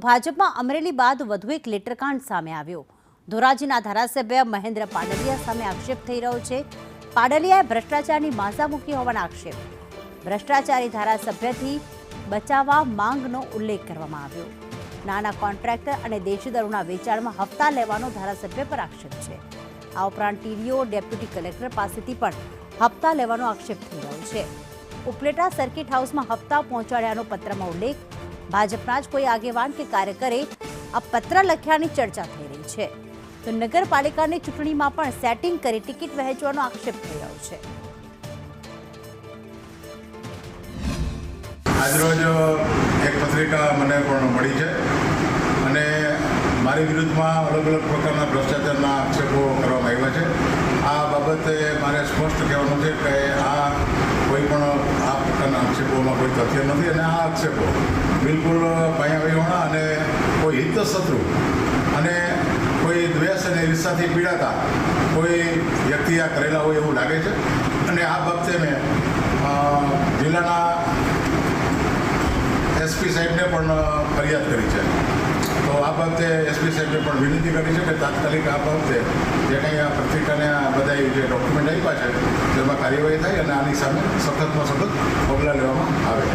ભાજપમાં અમરેલી બાદ વધુ એક લેટરકાંડ સામે આવ્યો। ધોરાજીના ધારાસભ્ય મહેન્દ્ર પાડલિયા સામે આક્ષેપ થઈ રહ્યો છે। પાડલિયાએ ભ્રષ્ટાચારની માઝા મૂકી હોવાના આક્ષેપ। ભ્રષ્ટાચારી ધારાસભ્યથી બચાવવા માંગનો ઉલ્લેખ કરવામાં આવ્યો। નાના કોન્ટ્રાક્ટર અને દેશી દારૂના વેચાણમાં હપ્તા લેવાનો ધારાસભ્ય પર આક્ષેપ છે। આ ઉપરાંત ટીડીઓ ડેપ્યુટી કલેક્ટર પાસેથી પણ હપ્તા લેવાનો આક્ષેપ થઈ રહ્યો છે। ઉપલેટા સર્કિટ હાઉસમાં હપ્તા પહોંચાડ્યાનો પત્રમાં ઉલ્લેખ। ભાજપના જ કોઈ આગેવાન કે કાર્યકરે આ પત્ર લખ્યાની ચર્ચા થઈ રહી છે। તો નગરપાલિકાની ચૂંટણીમાં પણ સેટિંગ કરી ટિકિટ વહેંચવાનો આક્ષેપ થઈ રહ્યો છે। આજરોજ એક પત્રિકા મને પણ મળી છે અને મારી વિરુદ્ધમાં અલગ અલગ પ્રકારના ભ્રષ્ટાચારના આક્ષેપો કરવામાં આવ્યા છે। આ બાબતે મારે સ્પષ્ટ કહેવાનું છે કે આ કોઈ પણ આ પ્રકારના આક્ષેપોમાં કોઈ તથ્ય નથી અને આ આક્ષેપો બિલકુલ પાયાવિહોણા અને કોઈ હિતશત્રુ અને કોઈ દ્વેષ અને ઈર્ષાથી પીડાતા કોઈ વ્યક્તિ આ કરેલા હોય એવું લાગે છે અને આ બાબતે મેં જિલ્લાના એસપી સાહેબને પણ ફરિયાદ કરી છે। તો આ બાબતે એસપી સાહેબે પણ વિનંતી કરી છે કે તાત્કાલિક આ બાબતે જે કંઈ આ પત્રિકાને આ બધા જે ડોક્યુમેન્ટ આપ્યા છે તેમાં કાર્યવાહી થાય અને આની સામે સખતમાં સખત પગલાં લેવામાં આવે।